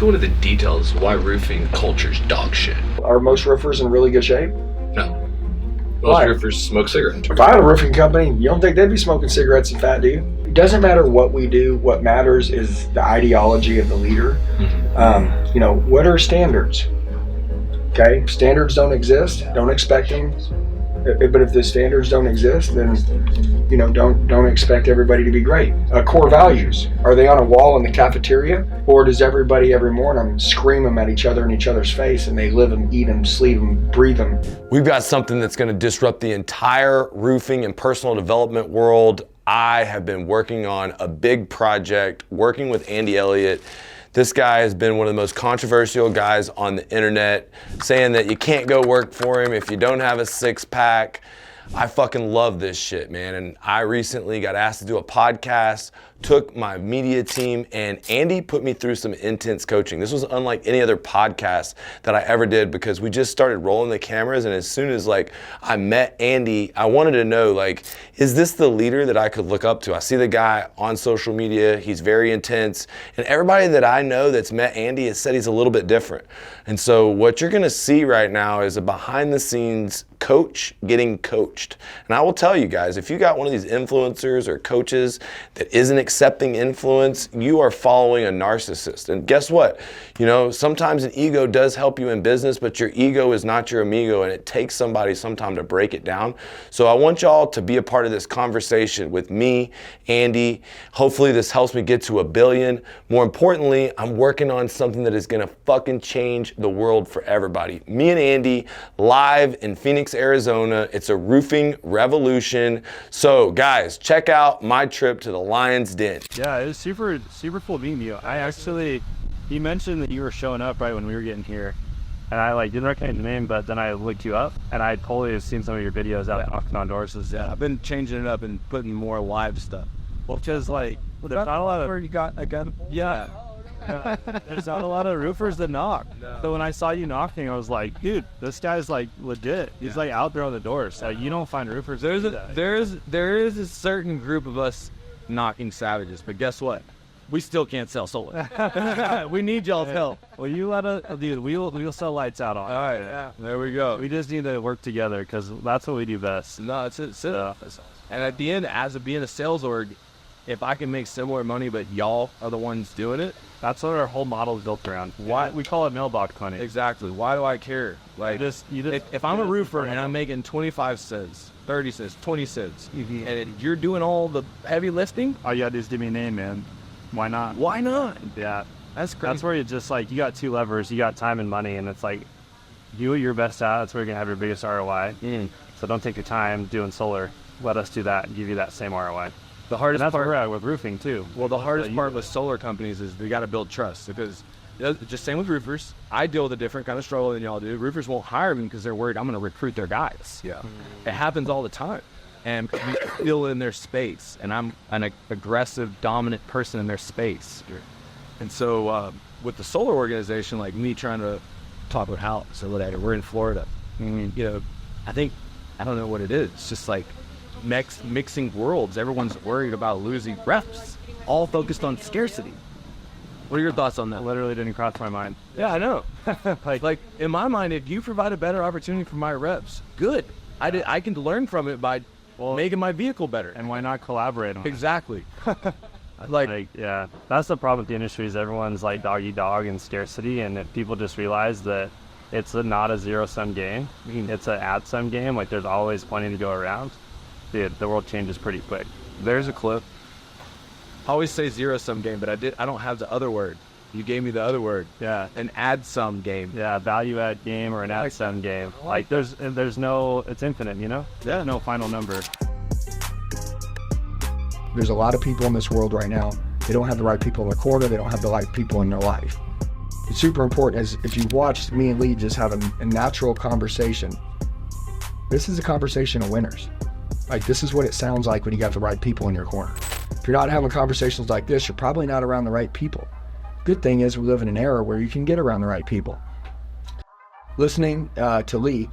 go into the details why roofing culture's dog shit. Are most roofers in really good shape? No. Most Why? roofers smoke cigarettes. If I had a roofing company, you don't think they'd be smoking cigarettes and fat, do you? It doesn't matter what we do. What matters is the ideology of the leader. You know, what are standards? Okay, standards don't exist. Don't expect them. But if the standards don't exist, then you know, don't expect everybody to be great. Core values, are they on a wall in the cafeteria, or does everybody every morning scream them at each other in each other's face, and they live them, eat them, sleep them, breathe them? We've got something that's going to disrupt the entire roofing and personal development world. I have been working on a big project, working with Elliott. This guy has been one of the most controversial guys on the internet, saying that you can't go work for him if you don't have a six-pack. I fucking love this shit, man. And I recently got asked to do a podcast, took my media team, and Andy put me through some intense coaching. This was unlike any other podcast that I ever did, because we just started rolling the cameras, and as soon as like I met Andy, I wanted to know, like, is this the leader that I could look up to? I see the guy on social media, he's very intense, and everybody that I know that's met Andy has said he's a little bit different. And so what you're gonna see right now is a behind the scenes coach getting coached. And I will tell you guys, if you got one of these influencers or coaches that isn't accepting influence, you are following a narcissist. And guess what? You know, sometimes an ego does help you in business, but your ego is not your amigo, and it takes somebody some time to break it down. So I want y'all to be a part of this conversation with me, Andy. Hopefully this helps me get to 1 billion. More importantly, I'm working on something that is gonna fucking change the world for everybody. Me and Andy live in Phoenix, Arizona. It's a roofing revolution. So guys, check out my trip to the Lion's Den. Yeah, it was super cool meeting you. He mentioned that you were showing up right when we were getting here, and I like didn't recognize the name, but then I looked you up, and I totally have seen some of your videos out knocking on doors. Yeah, I've been changing it up and putting more live stuff. Well, because like there's not a lot of where you got again. yeah. There's not a lot of roofers that knock. No. So when I saw you knocking, I was like, dude, this guy's like legit. He's like out there on the doors. Like, you don't find roofers. There is a certain group of us knocking savages, but guess what? We still can't sell solar. We need y'all's help. Well, you let us, dude. We'll sell lights out on. All right, yeah. There we go. We just need to work together, because that's what we do best. No, it's it. And at the end, as of being a sales org, if I can make similar money, but y'all are the ones doing it, that's what our whole model is built around. Why we call it mailbox money. Exactly. Why do I care? Like, if I'm a roofer and I'm making 25 cents, 30 cents, 20 cents, and you're doing all the heavy lifting, all you gotta do is give me a name, man. Why not? Why not? Yeah, that's crazy. That's where you just like, you got two levers. You got time and money, and it's like, do what you're best at. That's where you're gonna have your biggest ROI. So don't take your time doing solar. Let us do that and give you that same ROI. The hardest part, where we're at with roofing too. Well, the hardest part with solar companies is they got to build trust, because just same with roofers. I deal with a different kind of struggle than y'all do. Roofers won't hire me because they're worried I'm going to recruit their guys. Yeah, it happens all the time, and we feel in their space, and I'm an aggressive, dominant person in their space. And so with the solar organization, like me trying to talk with Haight, so we're in Florida. You know, I don't know what it is. It's just like mixing worlds. Everyone's worried about losing reps, all focused on scarcity. What are your thoughts on that? Literally didn't cross my mind. Yeah, I know. like in my mind, if you provide a better opportunity for my reps, good. I can learn from it by making my vehicle better. And why not collaborate on exactly. Like, yeah, that's the problem with the industry, is everyone's like dog eat dog and scarcity, and if people just realize that it's not a zero-sum game, it's an add-sum game. Like, there's always plenty to go around. Dude, the world changes pretty quick. There's a clip. I always say zero-sum game, but I don't have the other word. You gave me the other word. Yeah. An add-sum game. Yeah, value-add game or an add-sum game. Like, there's no, it's infinite, you know? Yeah. There's no final number. There's a lot of people in this world right now, they don't have the right people in their corner, they don't have the right people in their life. It's super important, as if you watch me and Lee just have a natural conversation. This is a conversation of winners. Like, this is what it sounds like when you got the right people in your corner. If you're not having conversations like this, you're probably not around the right people. Good thing is we live in an era where you can get around the right people. Listening to Lee,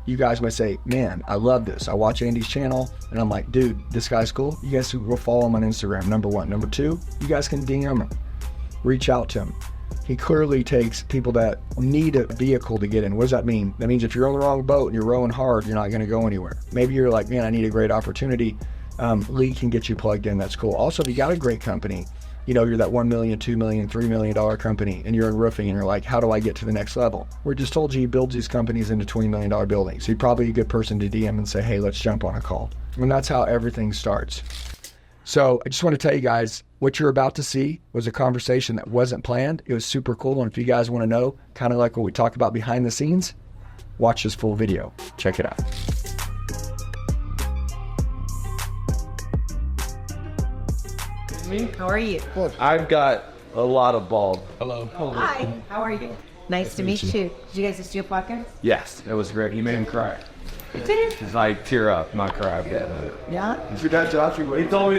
you guys might say, man, I love this. I watch Andy's channel and I'm like, dude, this guy's cool. You guys can go follow him on Instagram, number one. Number two, you guys can DM him, reach out to him. He clearly takes people that need a vehicle to get in. What does that mean? That means if you're on the wrong boat and you're rowing hard, you're not going to go anywhere. Maybe you're like, man, I need a great opportunity. Lee can get you plugged in. That's cool. Also, if you got a great company, you know, you're that $1 million, $2 million, $3 million company, and you're in roofing, and you're like, how do I get to the next level? We just told you he builds these companies into $20 million buildings. So you're probably a good person to DM and say, hey, let's jump on a call. And that's how everything starts. So I just want to tell you guys, what you're about to see was a conversation that wasn't planned. It was super cool. And if you guys want to know, kind of like what we talk about behind the scenes, watch this full video. Check it out. How are you? I've got a lot of bald. Hello. Hi. How are you? Nice to meet you. Did you guys just do a podcast? Yes, it was great. You made him cry. Did it? Just like tear up, not cry. Yeah. Your dad, Josh, He told me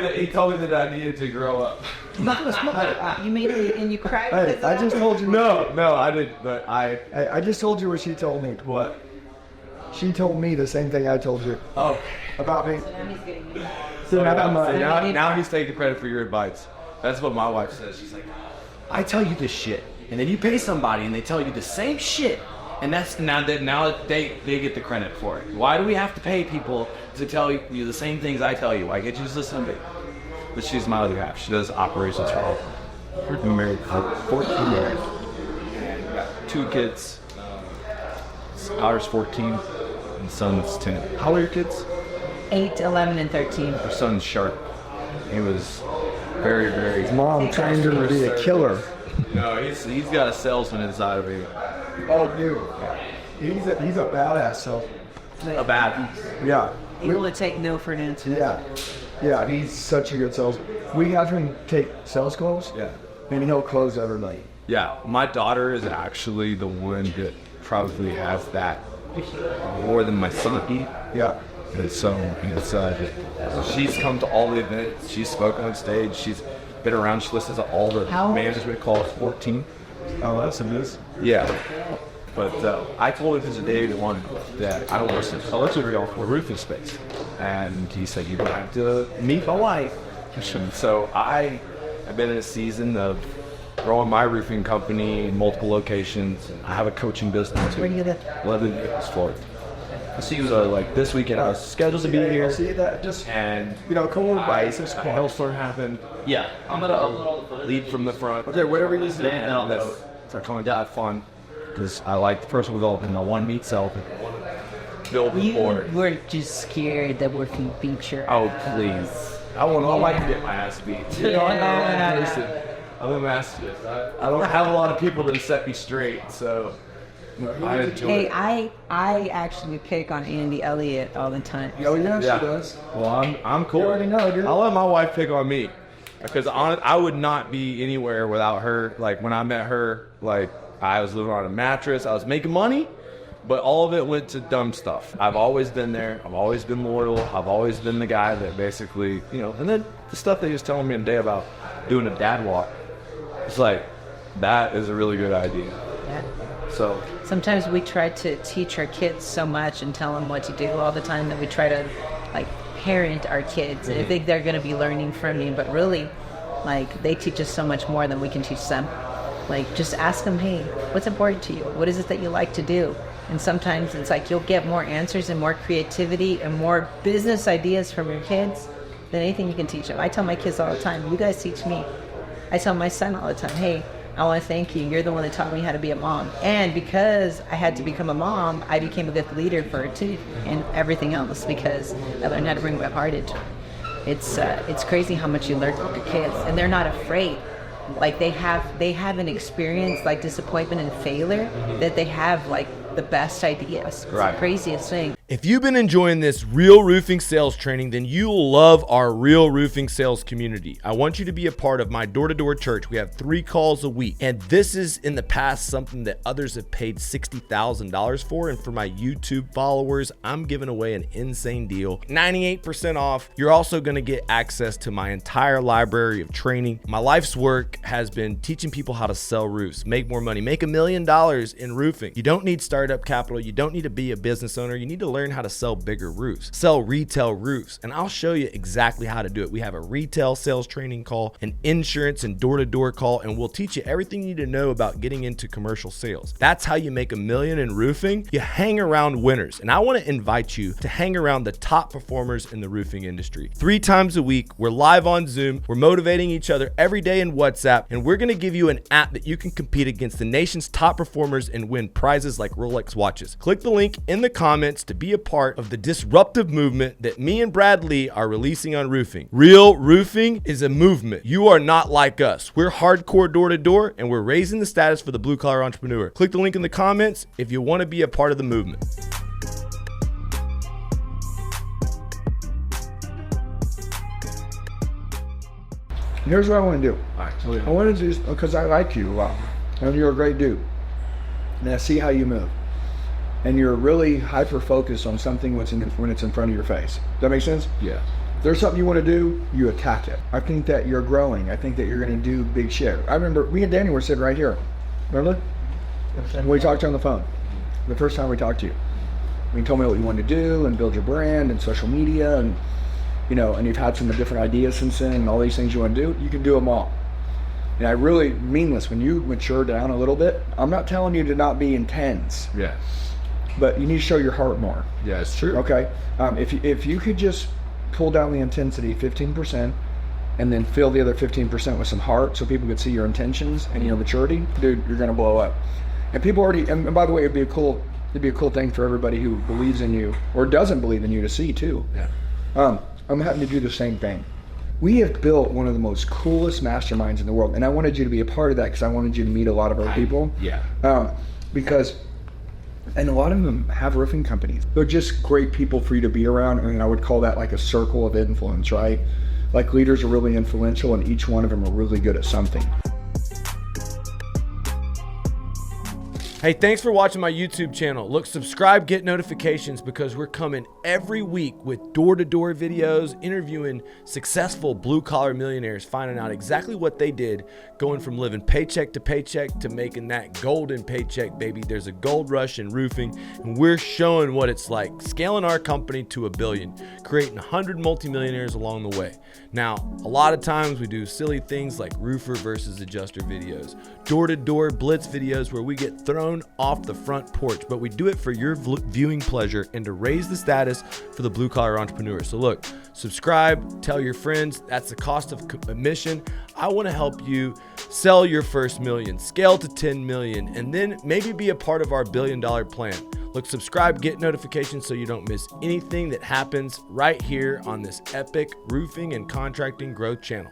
that I needed to grow up. You made it and you cried. Hey, because of I that? just told you. No, I didn't. But I just told you what she told me. what? She told me the same thing I told you Oh, about me. Now he's getting me. So now he's taking credit for your advice. That's what my wife says. She's like, I tell you this shit, and then you pay somebody and they tell you the same shit, and that's now they get the credit for it. Why do we have to pay people to tell you the same things I tell you? Why can't you just listen to me? but she's my other half. She does operations for all. We're married for 14 years. And got 2 kids. Daughter's 14 and son's 10. How old are your kids? 8, 11, and 13. Our son's sharp. He was very, very. Mom trained him to be a killer. No, he's got a salesman inside of him. Oh, dude. He's a badass, so. A bad. Yeah. Able to take no for an answer. Yeah. Yeah, he's such a good salesman. We have him take sales calls. Yeah. And he'll close everybody. Yeah, my daughter is actually the one that probably has that more than my son. Yeah. And so she's come to all the events. She's spoken on stage. She's been around. She listens to all the How old? management calls. 14. Oh, that's a miss. Yeah. But I told him today that I don't listen. So let's agree on a roofing space. And he said, you're going to have to meet my wife. So I have been in a season of growing my roofing company in multiple locations. I have a coaching business too. Where do you live? 11 years, Florida. So like this weekend I was scheduled to be here. See that? Just, And come on by. It's just quiet. hailstorm happened. Yeah, I'm gonna Lead from the front. Okay, whatever you say. So I kind of got fun because I like the personal development. I want to meet self. Build You rapport. were just scared that we're from feature. Oh please! I like to get my ass beat. Listen, I'm a master. I don't have a lot of people to set me straight, so I enjoy Hey, it. I actually pick on Andy Elliott all the time. Oh, yeah, Yeah. she does. Well, I'm cool. You already know, dude. I'll let my wife pick on me because I would not be anywhere without her. Like when I met her, like I was living on a mattress. I was making money, but all of it went to dumb stuff. I've always been there. I've always been loyal. I've always been the guy that basically, and then the stuff that he was telling me today about doing a dad walk, it's like, that is a really good idea. Yeah. So, Sometimes we try to teach our kids so much and tell them what to do all the time that we try to like parent our kids. And I think they're going to be learning from me, but really, like they teach us so much more than we can teach them. Like just ask them, hey, what's important to you? What is it that you like to do? And sometimes it's like you'll get more answers and more creativity and more business ideas from your kids than anything you can teach them. I tell my kids all the time, you guys teach me. I tell my son all the time, hey, I want to thank you. You're the one that taught me how to be a mom. And because I had to become a mom, I became a good leader for her too, and everything else because I learned how to bring my heart into it. It's crazy how much you learn from your kids, and they're not afraid. Like they have an experience like disappointment and failure that they have like the best ideas. It's the craziest thing. If you've been enjoying this Real Roofing Sales training, then you'll love our Real Roofing Sales community. I want you to be a part of my door-to-door church. We have 3 calls a week, and this is in the past something that others have paid $60,000 for, and for my YouTube followers, I'm giving away an insane deal. 98% off. You're also going to get access to my entire library of training. My life's work has been teaching people how to sell roofs, make more money, make $1 million in roofing. You don't need startup capital. You don't need to be a business owner. You need to learn how to sell bigger roofs, sell retail roofs, and I'll show you exactly how to do it. We have a retail sales training call, an insurance and door-to-door call, and we'll teach you everything you need to know about getting into commercial sales. That's how you make $1 million in roofing. You hang around winners, and I want to invite you to hang around the top performers in the roofing industry. 3 times a week, we're live on Zoom, we're motivating each other every day in WhatsApp, and we're going to give you an app that you can compete against the nation's top performers and win prizes like Rolex watches. Click the link in the comments to be a part of the disruptive movement that me and Brad Lee are releasing on roofing. Real roofing is a movement. You are not like us. We're hardcore door-to-door, and we're raising the status for the blue-collar entrepreneur. Click the link in the comments if you want to be a part of the movement. Here's what I want to do. All right. I want to do, because I like you a lot, and you're a great dude, and I see how you move, and you're really hyper-focused on something when it's in front of your face. Does that make sense? Yeah. If there's something you want to do, you attack it. I think that you're growing. I think that you're going to do big shit. I remember me and Danny were sitting right here. Remember? And we talked on the phone. The first time we talked to you. You told me what you wanted to do and build your brand and social media, and you know, and you've had some different ideas since then, and all these things you want to do, you can do them all. And I really mean this. When you mature down a little bit, I'm not telling you to not be intense. Yeah. But you need to show your heart more. Yeah, it's true. Okay? If you could just pull down the intensity 15% and then fill the other 15% with some heart so people could see your intentions and your maturity, dude, you're gonna blow up. And people already, and by the way, it'd be a cool thing for everybody who believes in you or doesn't believe in you to see too. Yeah. I'm having to do the same thing. We have built one of the most coolest masterminds in the world, and I wanted you to be a part of that because I wanted you to meet a lot of our people. Yeah. And a lot of them have roofing companies. They're just great people for you to be around, and I would call that like a circle of influence, right? Like leaders are really influential, and each one of them are really good at something. Hey, thanks for watching my YouTube channel. Look, subscribe, get notifications, because we're coming every week with door-to-door videos, interviewing successful blue-collar millionaires, finding out exactly what they did, going from living paycheck to making that golden paycheck, baby. There's a gold rush in roofing, and we're showing what it's like, scaling our company to $1 billion, creating 100 multimillionaires along the way. Now, a lot of times we do silly things like roofer versus adjuster videos, door-to-door blitz videos where we get thrown off the front porch, but we do it for your viewing pleasure and to raise the status for the blue-collar entrepreneur. So look, subscribe, tell your friends. That's the cost of admission. I want to help you sell your first million, scale to 10 million, and then maybe be a part of our $1 billion plan. Look, subscribe, get notifications so you don't miss anything that happens right here on this epic roofing and contracting growth channel.